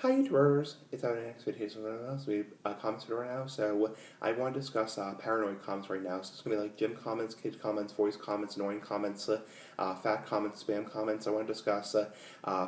Hi YouTubers, it's our next video, so we commented right now, so I want to discuss paranoid comments right now, so it's going to be like gym comments, kid comments, voice comments, annoying comments, fat comments, spam comments. I want to discuss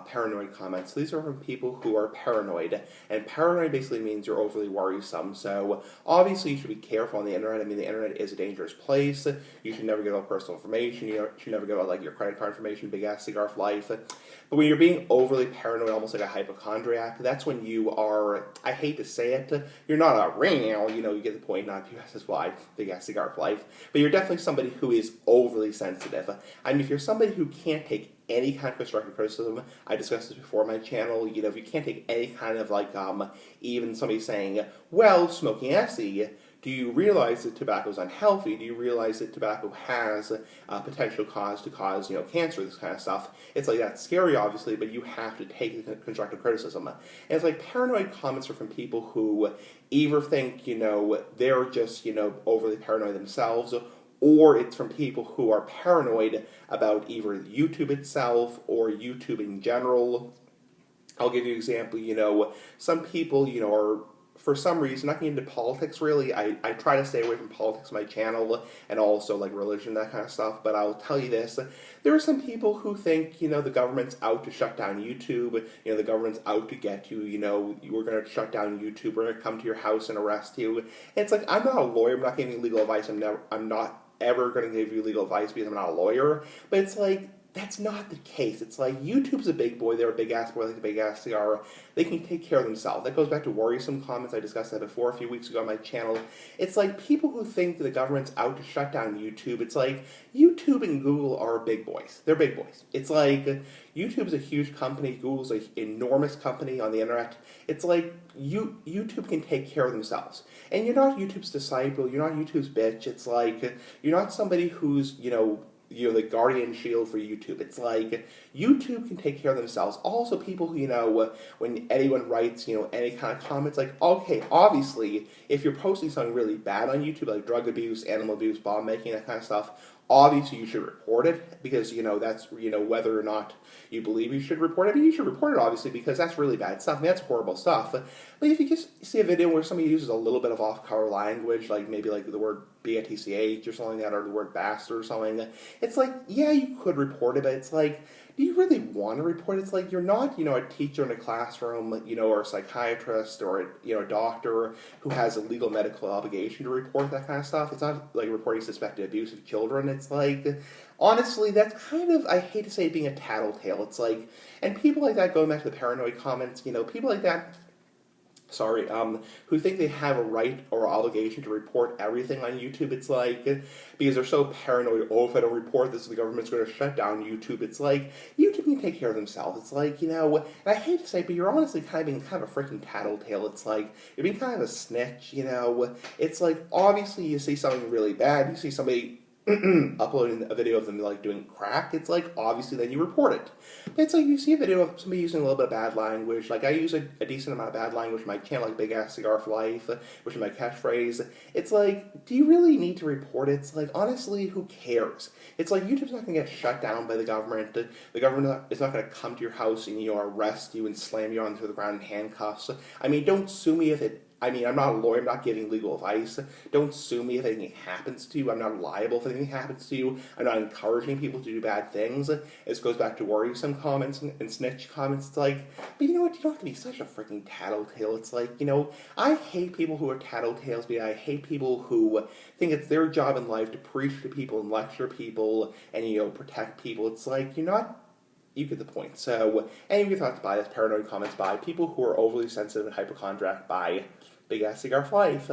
paranoid comments. So these are from people who are paranoid, and paranoid basically means you're overly worrisome, so obviously you should be careful on the internet. I mean, the internet is a dangerous place. You should never give out personal information, you should never give out like your credit card information, big ass cigar for life. But when you're being overly paranoid, almost like a hypochondriac, that's when you are, I hate to say it, you're not a real, you get the point, not PSSY, big ass cigar for life, but you're definitely somebody who is overly sensitive. I mean, if you're somebody who can't take any kind of constructive criticism, I discussed this before on my channel, if you can't take any kind of even somebody saying, well, smoking Essie, do you realize that tobacco is unhealthy? Do you realize that tobacco has a potential cause to cause, cancer, this kind of stuff? It's like, that's scary, obviously, but you have to take the constructive criticism. And it's like paranoid comments are from people who either think, they're just, overly paranoid themselves, or it's from people who are paranoid about either YouTube itself or YouTube in general. I'll give you an example, some people, are for some reason, not getting into politics really, I try to stay away from politics on my channel and also like religion, that kind of stuff, but I'll tell you this, there are some people who think, the government's out to shut down YouTube, the government's out to get you, we're going to shut down YouTube, we're going to come to your house and arrest you. And it's like, I'm not a lawyer, I'm not giving you legal advice, I'm not ever going to give you legal advice because I'm not a lawyer, but it's like, that's not the case. It's like YouTube's a big boy. They're a big ass boy, like a big ass cigar. They can take care of themselves. That goes back to worrisome comments. I discussed that before a few weeks ago on my channel. It's like people who think that the government's out to shut down YouTube. It's like YouTube and Google are big boys. They're big boys. It's like YouTube's a huge company. Google's an enormous company on the internet. It's like YouTube can take care of themselves. And you're not YouTube's disciple. You're not YouTube's bitch. It's like you're not somebody who's, the guardian shield for YouTube. It's like YouTube can take care of themselves. Also, people who, when anyone writes, any kind of comments, like, okay, obviously, if you're posting something really bad on YouTube, like drug abuse, animal abuse, bomb making, that kind of stuff, obviously you should report it because, that's, whether or not you believe you should report it, but you should report it, obviously, because that's really bad stuff. I mean, that's horrible stuff. But if you just see a video where somebody uses a little bit of off-color language, like maybe like the word BITCH or something like that, or the word bastard or something, it's like, yeah, you could report it, but it's like, do you really want to report it? It's like you're not, a teacher in a classroom, or a psychiatrist, or a doctor who has a legal medical obligation to report that kind of stuff. It's not like reporting suspected abuse of children. It's like, honestly, that's kind of, I hate to say it, being a tattletale. It's like, and people like that, going back to the paranoid comments, people like that, who think they have a right or obligation to report everything on YouTube. It's like, because they're so paranoid, oh, if I don't report this, the government's going to shut down YouTube. It's like, YouTube can take care of themselves. It's like, and I hate to say it, but you're honestly kind of being kind of a freaking tattletale. It's like, you're being kind of a snitch, It's like, obviously you see something really bad, you see somebody uploading a video of them like doing crack, it's like obviously then you report it. But it's like you see a video of somebody using a little bit of bad language, like I use a decent amount of bad language in my channel, like Big Ass Cigar for Life, which is my catchphrase. It's like, do you really need to report it? It's like, honestly, who cares? It's like YouTube's not going to get shut down by the government. The government is not going to come to your house and arrest you and slam you onto the ground in handcuffs. I mean, don't sue me if it I'm not a lawyer, I'm not giving legal advice. Don't sue me if anything happens to you. I'm not liable if anything happens to you. I'm not encouraging people to do bad things. This goes back to worrisome comments and snitch comments. It's like, but you know what? You don't have to be such a freaking tattletale. It's like, I hate people who are tattletales, but I hate people who think it's their job in life to preach to people and lecture people and, protect people. It's like, you get the point. So, any of your thoughts by this, paranoid comments by people who are overly sensitive and hypochondriac by Big Ass Cigar for Life.